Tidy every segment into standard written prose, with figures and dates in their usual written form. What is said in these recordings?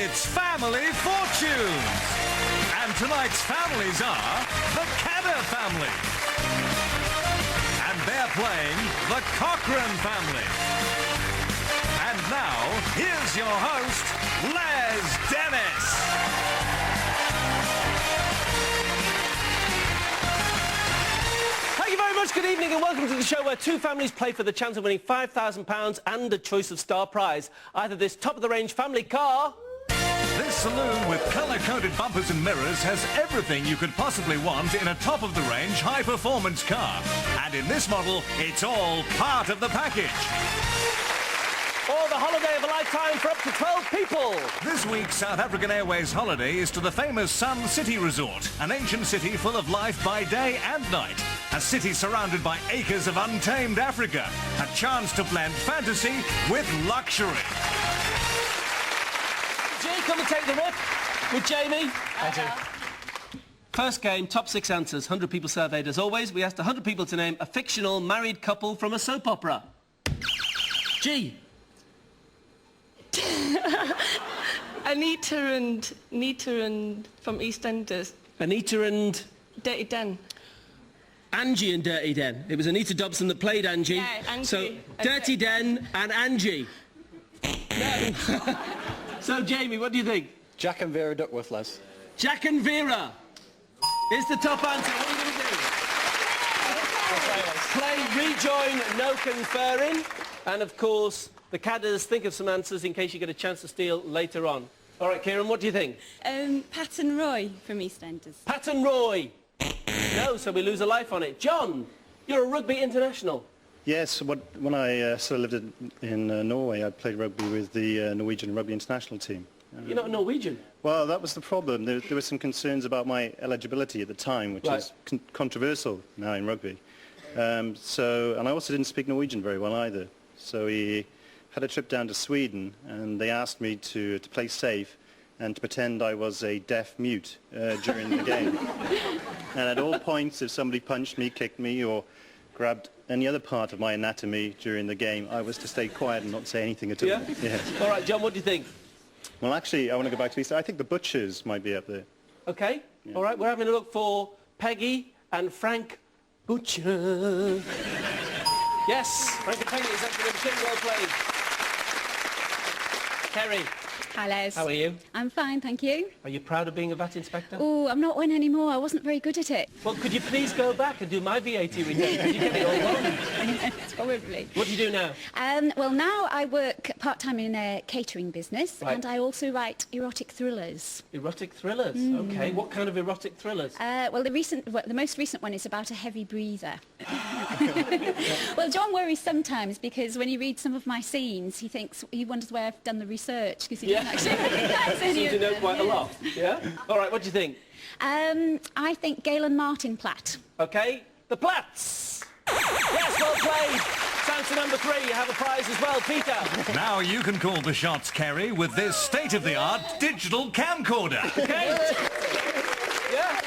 It's Family Fortunes. And tonight's families are the Kaders family. And they're playing the Cochrane family. And now, here's your host, Les Dennis. Thank you very much, good evening and welcome to the show where two families play for the chance of winning £5,000 and a choice of star prize. Either this top-of-the-range family car... This saloon with colour-coded bumpers and mirrors has everything you could possibly want in a top-of-the-range, high-performance car. And in this model, it's all part of the package. Or the holiday of a lifetime for up to 12 people. This week's South African Airways holiday is to the famous Sun City Resort, an ancient city full of life by day and night. A city surrounded by acres of untamed Africa. A chance to blend fantasy with luxury. G, come and take the whip with Jamie. Thank you. First game, top 6 answers, 100 people surveyed. As always, we asked 100 people to name a fictional married couple from a soap opera. G. Anita and from EastEnders. Anita and... Dirty Den. Angie and Dirty Den. It was Anita Dobson that played Angie. Yeah, Angie. So, Dirty Den and Angie. No. So, Jamie, what do you think? Jack and Vera Duckworth, Les. Jack and Vera is the top answer. What are you going to do? Play, rejoin, no conferring. And, of course, the Kaders think of some answers in case you get a chance to steal later on. All right, Kieran, what do you think? Pat and Roy from EastEnders. Pat and Roy. No, so we lose a life on it. John, you're a rugby international. Yes, when I sort of lived in Norway, I played rugby with the Norwegian rugby international team. You're not Norwegian? Well, that was the problem. There were some concerns about my eligibility at the time, which is controversial now in rugby. And I also didn't speak Norwegian very well either. So we had a trip down to Sweden, and they asked me to play safe and to pretend I was a deaf mute during the game. And at all points, if somebody punched me, kicked me, or grabbed any other part of my anatomy during the game, I was to stay quiet and not say anything at all. Yeah? Yes. All right, John, what do you think? Well, actually, I want to go back to East. I think the Butchers might be up there. OK. Yeah. All right, we're having a look for Peggy and Frank Butcher. Yes, Frank and Peggy is actually pretty well played. Kerry. Hi, Les. How are you? I'm fine, thank you. Are you proud of being a VAT inspector? Oh, I'm not one anymore. I wasn't very good at it. Well, could you please go back and do my VAT return? Because you get it all wrong. Probably. What do you do now? Well, now I work part-time in a catering business, Right. and I also write erotic thrillers. Erotic thrillers? OK. What kind of erotic thrillers? Well, the most recent one is about a heavy breather. Well, John worries sometimes because when he reads some of my scenes, he wonders where I've done the research because he doesn't actually recognise any Seem of to know them. quite a lot. Yeah? All right, what do you think? I think Galen Martin Platt. OK. The Platts. Yes, well played. Answer number 3, you have a prize as well. Peter. Now you can call the shots, Kerry, with this state-of-the-art digital camcorder. OK. Yeah?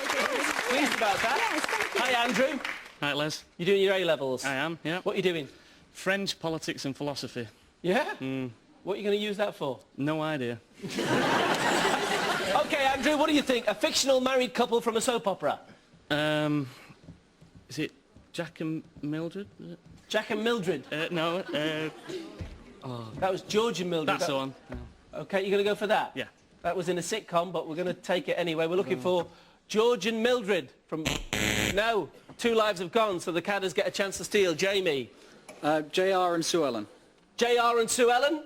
Pleased about that. Yes, thank you. Hi, Andrew. Hi, Les. You're doing your A-levels? I am, yeah. What are you doing? French, politics and philosophy. Yeah? What are you going to use that for? No idea. OK, Andrew, what do you think? A fictional married couple from a soap opera? Is it Jack and Mildred? Is it? Jack and Mildred? No, That was George and Mildred. that's the one. No. OK, you're going to go for that? Yeah. That was in a sitcom, but we're going to take it anyway. We're looking for George and Mildred from... No, 2 lives have gone, so the Kaders get a chance to steal. Jamie. J.R. and Sue Ellen. J.R. and Sue Ellen?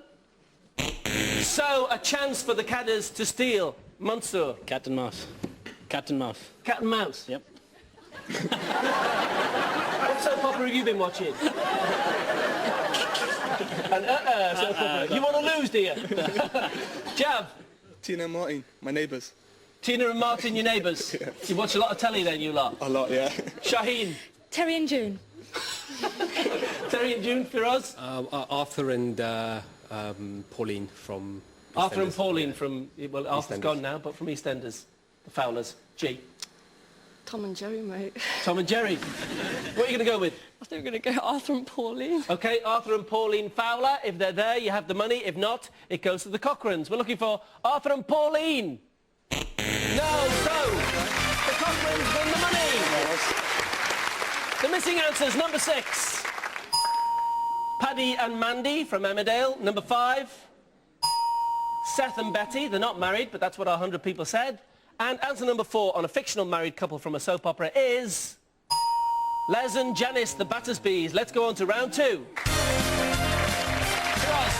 So, a chance for the Kaders to steal. Mansour. Cat and mouse. Cat and mouse. Cat and mouse. Yep. What soap opera have you been watching? An soap opera. You want to lose, do you? Jav. Tina and Martin, my neighbours. Tina and Martin, your neighbours. Yeah. You watch a lot of telly then, you lot? A lot, yeah. Shaheen. Terry and June. Terry and June, Firoz. Arthur and Pauline from Arthur and EastEnders. Pauline from... Well, Arthur's EastEnders. gone now, but from EastEnders. The Fowlers. G. Tom and Jerry, mate. Tom and Jerry. What are you going to go with? I think we're going to go Arthur and Pauline. OK, Arthur and Pauline Fowler. If they're there, you have the money. If not, it goes to the Cochranes. We're looking for Arthur and Pauline. No, so the Cochranes win the money. The missing answers, number 6. Paddy and Mandy from Emmerdale. Number 5. Seth and Betty. They're not married, but that's what our 100 people said. And answer number 4 on a fictional married couple from a soap opera is... Les and Janice, the Battersbys. Let's go on to round 2. Ross.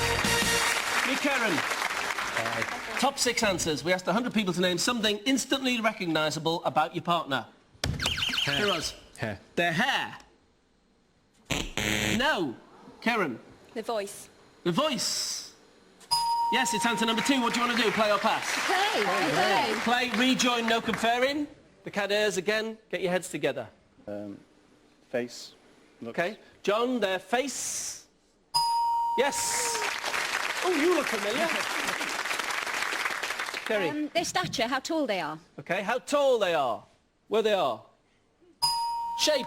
You, Karen. Top 6 answers. We asked 100 people to name something instantly recognisable about your partner. Hair. Ross. Hair. Their hair. No. Karen. The voice. The voice. Yes, it's answer number 2. What do you want to do? Play or pass? Play. Play, rejoin, no conferring. The Kaders again. Get your heads together. Face. Looks. OK. John, their face. Yes. Oh, you look familiar. Kerry. Their stature, how tall they are. OK, how tall they are. Where they are. Shape.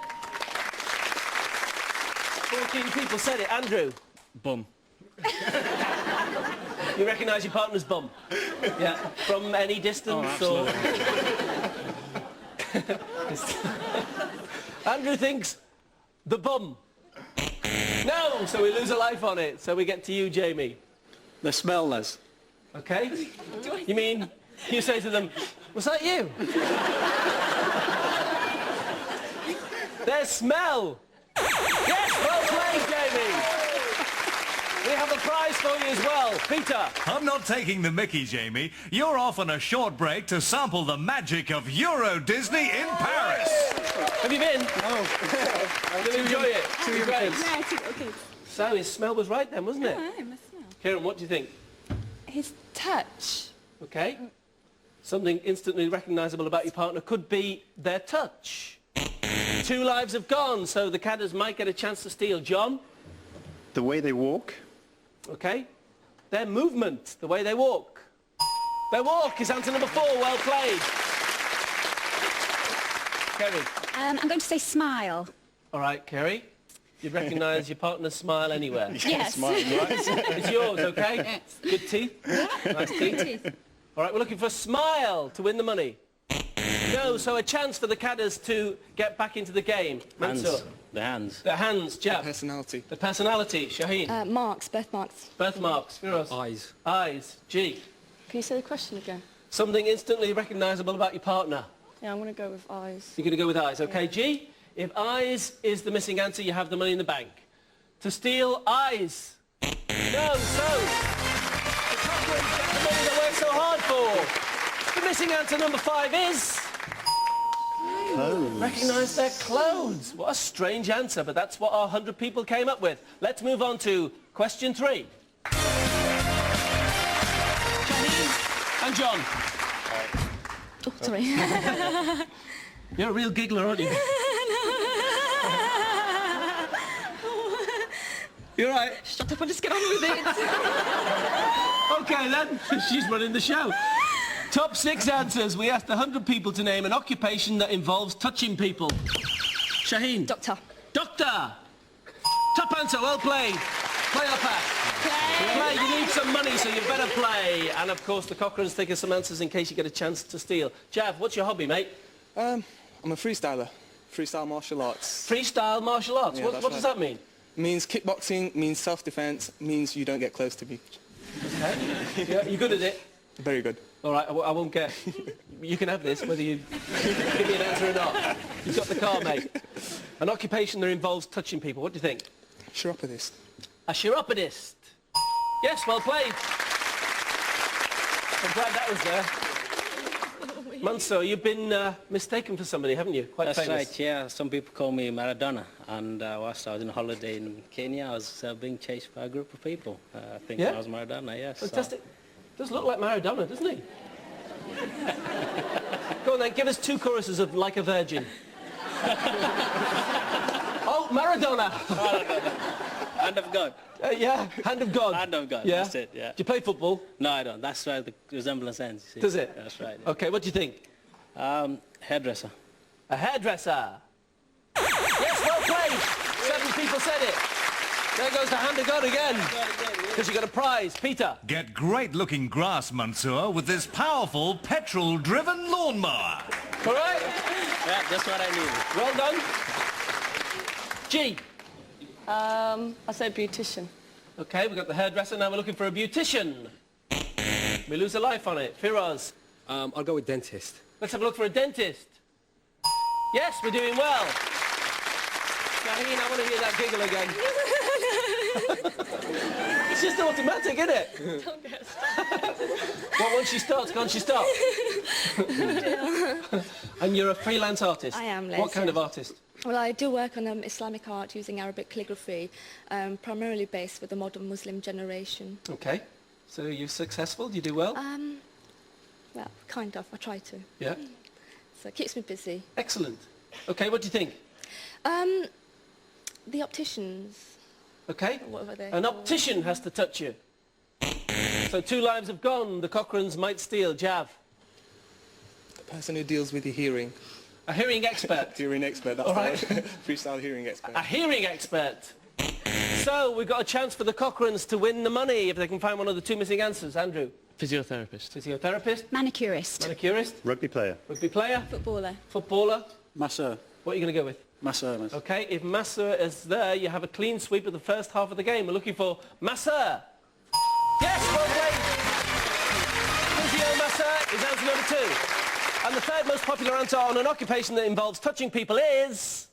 14 people said it. Andrew. Bum. You recognise your partner's bum? Yeah. From any distance or... Andrew thinks the bum. No, so we lose a life on it. So we get to you, Jamie. The smell, Les. OK? You mean, you say to them, was that you? Their smell. Yes, well played, Jamie. We have a prize for you as well. Peter. I'm not taking the mickey, Jamie. You're off on a short break to sample the magic of Euro Disney in Paris. Have you been? No. Did you enjoy it? Great. Okay. So his smell was right then, wasn't it? Kieran, what do you think? His touch. OK. Something instantly recognisable about your partner could be their touch. 2 lives have gone, so the Kaders might get a chance to steal. John? The way they walk. OK. Their movement, the way they walk. Their walk is answer number 4. Well played. Kerry? I'm going to say smile. All right, Kerry. You'd recognise your partner's smile anywhere. Yes. Smile, right? It's yours, OK? Yes. Good teeth? Nice teeth. All right, we're looking for Smile to win the money. No, so a chance for the Kaders to get back into the game. Mansour. Hands. The hands. The hands, Jab. Personality. The personality, Shaheen. Marks, birthmarks. Birthmarks, Firoz. Eyes. Eyes, G. Can you say the question again? Something instantly recognisable about your partner. Yeah, I'm going to go with eyes. You're going to go with eyes, OK, G? If eyes is the missing answer, you have the money in the bank. To steal eyes. No, so... the Cochranes get the money they worked so hard for. The missing answer number 5 is... Clothes. Recognise their clothes. What a strange answer, but that's what our 100 people came up with. Let's move on to question 3. Janine and John. Oh, sorry. You're a real giggler, aren't you? You're right. Shut up and just get on with it. OK, then. She's running the show. Top 6 answers. We asked 100 people to name an occupation that involves touching people. Shaheen. Doctor. Doctor. Top answer. Well played. Play or pass? Play. You need some money, so you better play. And, of course, the Cochranes think of some answers in case you get a chance to steal. Jav, what's your hobby, mate? I'm a freestyler. Freestyle martial arts. Freestyle martial arts. Yeah, what does that mean? Means kickboxing, means self-defense, means you don't get close to me. Okay. Yeah, you're good at it. Very good. All right, I won't get... You can have this, whether you give me an answer or not. You've got the car, mate. An occupation that involves touching people. What do you think? Chiropodist. A chiropodist. Yes, well played. I'm glad that was there. Mansour, you've been mistaken for somebody, haven't you? Quite That's famous. right, yeah. Some people call me Maradona. And whilst I was on holiday in Kenya, I was being chased by a group of people. I think Yeah? I was Maradona, yes. Fantastic. Does look like Maradona, doesn't he? Go on then, give us 2 choruses of Like a Virgin. Oh, Maradona! Hand of God. Yeah, Hand of God. Hand of God, Yeah? that's it, yeah. Do you play football? No, I don't. That's where the resemblance ends, you see. Does it? That's right. OK, what do you think? Hairdresser. A hairdresser. Yes, well played. 7 people said it. There goes the hand of God again. Because you got a prize. Peter. Get great-looking grass, Mansour, with this powerful petrol-driven lawnmower. All right? Yeah, that's what I need. Well done. G. I say beautician. Okay, we've got the hairdresser. Now we're looking for a beautician. We lose a life on it. Firoz. I'll go with dentist. Let's have a look for a dentist. Yes, we're doing well. Shaheen, I want to hear that giggle again. It's just automatic, isn't it? Don't get Well, once she starts, can't she stop? And you're a freelance artist? I am, Les, What kind yeah. of artist? Well, I do work on Islamic art using Arabic calligraphy, primarily based with the modern Muslim generation. Okay. So you're successful? Do you do well? Well, kind of. I try to. Yeah. So it keeps me busy. Excellent. Okay, what do you think? The opticians. Okay. What were they? An optician has to touch you. So 2 lives have gone. The Cochranes might steal. Jav. The person who deals with your hearing. A hearing expert. Hearing expert, that's All right. Freestyle hearing expert. A hearing expert. So we've got a chance for the Cochranes to win the money if they can find one of the 2 missing answers. Andrew. Physiotherapist. Physiotherapist. Manicurist. Manicurist. Rugby player. Rugby player. Footballer. Footballer. Masseur. What are you going to go with? Masseur. Okay, if Masseur is there, you have a clean sweep of the first half of the game. We're looking for Masseur. Yes, well played. Physio Masseur is answer number 2. And the 3rd most popular answer on an occupation that involves touching people is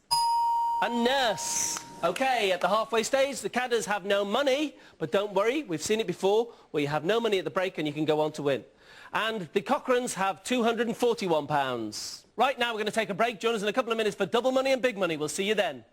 a nurse. Okay, at the halfway stage, the Kaders have no money, but don't worry, we've seen it before, where you have no money at the break and you can go on to win. And the Cochranes have £241. Right now, we're going to take a break. Join us in a couple of minutes for double money and big money. We'll see you then.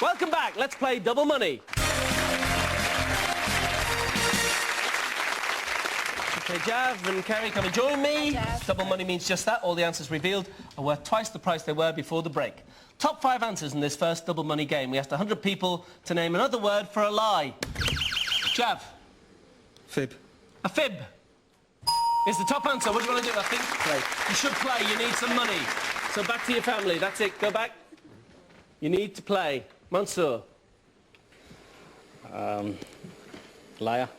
Welcome back. Let's play double money. Okay, Jav and Kerry, come and join me. Double money means just that. All the answers revealed are worth twice the price they were before the break. Top 5 answers in this first double money game. We asked 100 people to name another word for a lie. Jav. Fib. A fib is the top answer. What do you want to do? I think play. You should play. You need some money. So back to your family. That's it. Go back. You need to play. Mansour. Liar.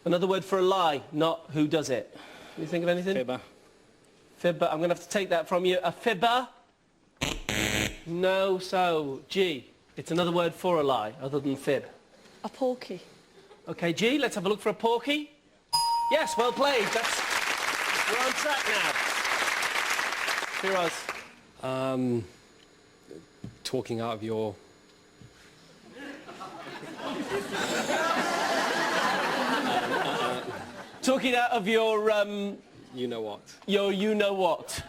Another word for a lie, not who does it. Can you think of anything? Fibber. Fibber. I'm going to have to take that from you. A fibber? No, so, G. It's another word for a lie, other than fib. A porky. Okay, G, let's have a look for a porky. Yes, well played. We're on track now. Firoz. Talking out of your... Talking out of your, You know what. your you-know-what.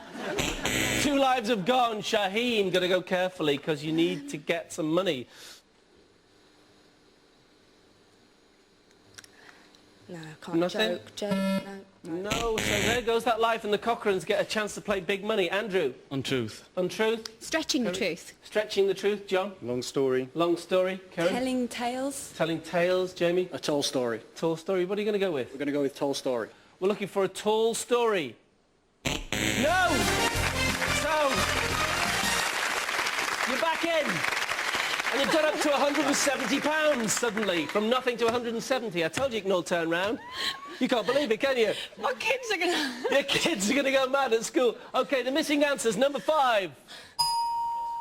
2 lives have gone. Shaheen, got to go carefully because you need to get some money. No, I can't. Nothing? Joke. No. No, so there goes that life and the Cochranes get a chance to play big money. Andrew. Untruth. Untruth. Stretching the truth. Stretching the truth. John. Long story. Long story. Karen. Telling tales. Telling tales. Jamie. A tall story. Tall story. What are you going to go with? We're going to go with tall story. We're looking for a tall story. No! So, you're back in. And you've got up to £170 suddenly, from nothing to 170. I told you can all turn round. You can't believe it, can you? My kids are gonna... Your kids are going to go mad at school. Okay, the missing answers. Number 5,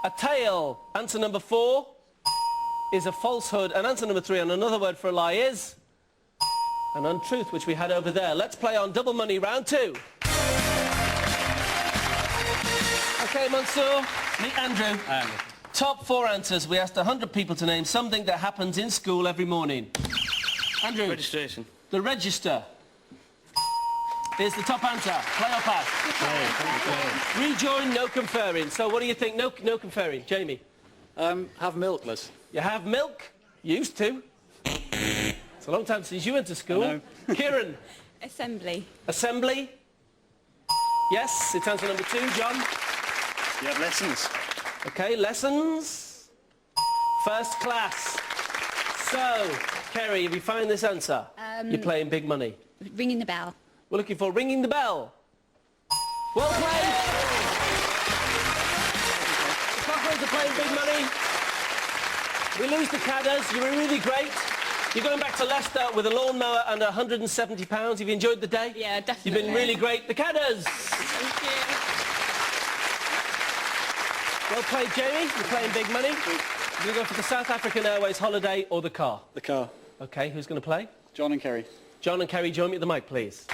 a tale. Answer number 4 is a falsehood. And answer number 3 on another word for a lie is an untruth, which we had over there. Let's play on double money round 2. Okay, Mansour. Meet Andrew. Top 4 answers. We asked 100 people to name something that happens in school every morning. Andrew. Registration. The register. Here's the top answer. Play or pass? Play. Rejoin, no conferring. So what do you think? No conferring. Jamie? Have milk, Liz. You have milk? Used to. It's a long time since you went to school. I know. Kieran? Assembly. Assembly? Yes, it's answer number 2. John? You have lessons. Okay, lessons. First class. So, Kerry, if you find this answer, you're playing big money. Ringing the bell. We're looking for ringing the bell. Well played. The Cochranes are playing big money. We lose the Kaders. You were really great. You're going back to Leicester with a lawnmower and £170. Have you enjoyed the day? Yeah, definitely. You've been really great. The Kaders. Thank you. Well played, Jamie. You're playing big money. You're going to go for the South African Airways holiday or the car? The car. OK, who's going to play? John and Kerry. John and Kerry, join me at the mic, please.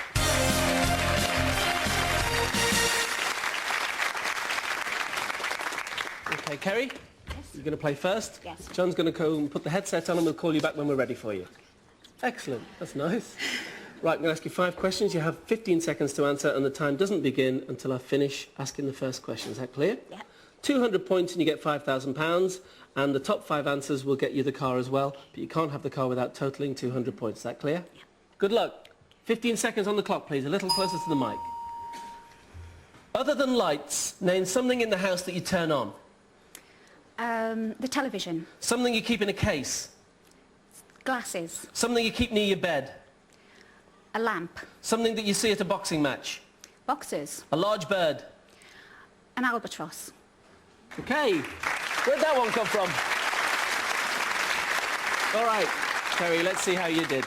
OK, Kerry? You're going to play first? Yes. John's going to go and put the headset on and we'll call you back when we're ready for you. Excellent. That's nice. Right, I'm going to ask you 5 questions. You have 15 seconds to answer and the time doesn't begin until I finish asking the first question. Is that clear? Yeah. 200 points and you get £5,000 and the top 5 answers will get you the car as well, but you can't have the car without totalling 200 points. Is that clear? Yeah. Good luck. 15 seconds on the clock, please. A little closer to the mic. Other than lights, name something in the house that you turn on. The television. Something you keep in a case. Glasses. Something you keep near your bed. A lamp. Something that you see at a boxing match. Boxes. A large bird. An albatross. Okay. Where'd that one come from? All right, Kerry, let's see how you did.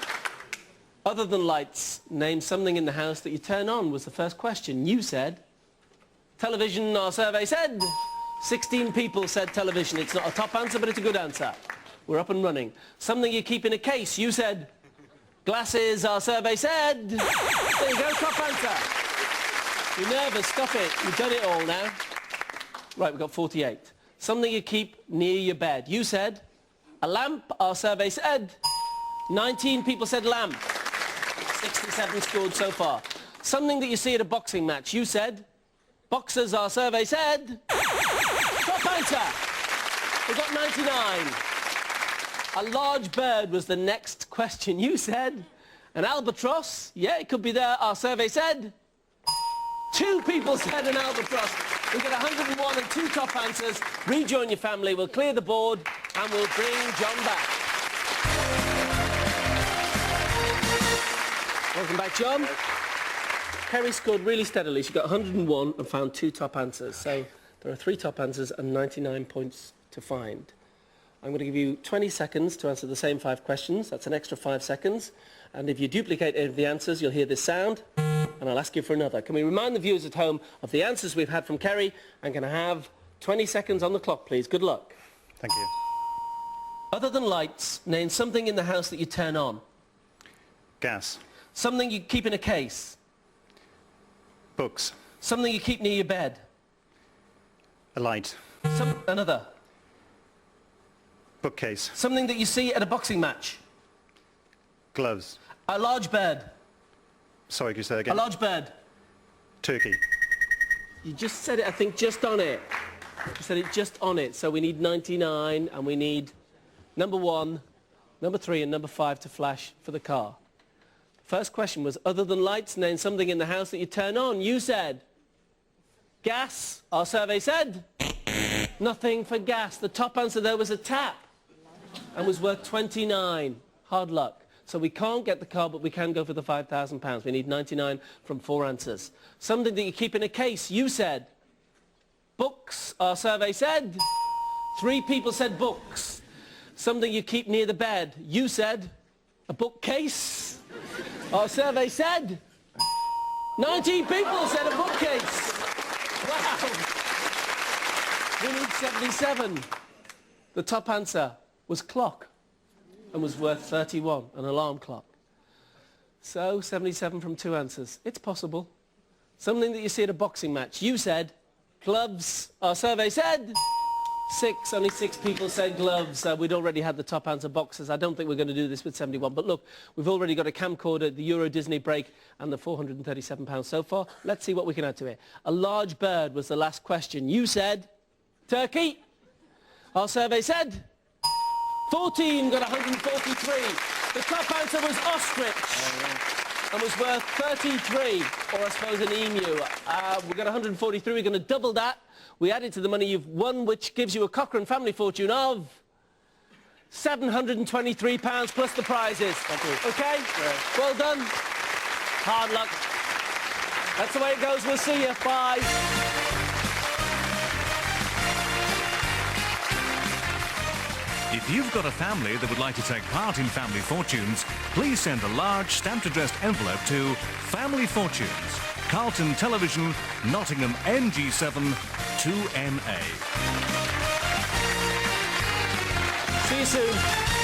Other than lights, name something in the house that you turn on was the first question. You said television, our survey said. 16 people said television. It's not a top answer, but it's a good answer. We're up and running. Something you keep in a case. You said glasses, our survey said. There you go, top answer. You're nervous, stop it. You've done it all now. Right, we've got 48. Something you keep near your bed. You said a lamp, our survey said. 19 people said lamp. 67 scored so far. Something that you see at a boxing match. You said boxers, our survey said. Top answer. We've got 99. A large bird was the next question. You said an albatross. Yeah, it could be there. Our survey said. 2 people said an albatross. We get 101 and 2 top answers. Rejoin your family. We'll clear the board and we'll bring John back. Welcome back, John. Kerry scored really steadily. She got 101 and found 2 top answers. So there are 3 top answers and 99 points to find. I'm going to give you 20 seconds to answer the same 5 questions. That's an extra 5 seconds. And if you duplicate any of the answers, you'll hear this sound. And I'll ask you for another. Can we remind the viewers at home of the answers we've had from Kerry? I'm going to have 20 seconds on the clock, please. Good luck. Thank you. Other than lights, name something in the house that you turn on. Gas. Something you keep in a case. Books. Something you keep near your bed. A light. Another. Bookcase. Something that you see at a boxing match. Gloves. A large bird. Sorry, can you say that A again? large bird. Turkey. You just said it, I think, just on it. You said it just on it. So we need 99 and we need number 1, number 3 and number 5 to flash for the car. First question was, other than lights, name something in the house that you turn on. You said gas. Our survey said nothing for gas. The top answer there was a tap and was worth 29. Hard luck. So we can't get the car, but we can go for the £5,000. We need 99 from 4 answers. Something that you keep in a case. You said books. Our survey said 3 people said books. Something you keep near the bed. You said a bookcase. Our survey said 19 people said a bookcase. Wow. We need 77. The top answer was clock and was worth 31, an alarm clock. So 77 from 2 answers. It's possible. Something that you see at a boxing match. You said gloves. Our survey said 6. Only 6 people said gloves. We'd already had the top answer, boxers. I don't think we're going to do this with 71. But look, we've already got a camcorder, the Euro Disney break, and the £437 so far. Let's see what we can add to it. A large bird was the last question. You said turkey. Our survey said 14, got 143. The top answer was ostrich. and was worth 33, or I suppose an emu. We've got 143, we're going to double that. We add it to the money you've won, which gives you a Cochrane family fortune of £723 plus the prizes. Thank you. OK? Yeah. Well done. Hard luck. That's the way it goes. We'll see you. Bye. If you've got a family that would like to take part in Family Fortunes, please send a large stamped addressed envelope to Family Fortunes, Carlton Television, Nottingham NG7 2NA. See you soon.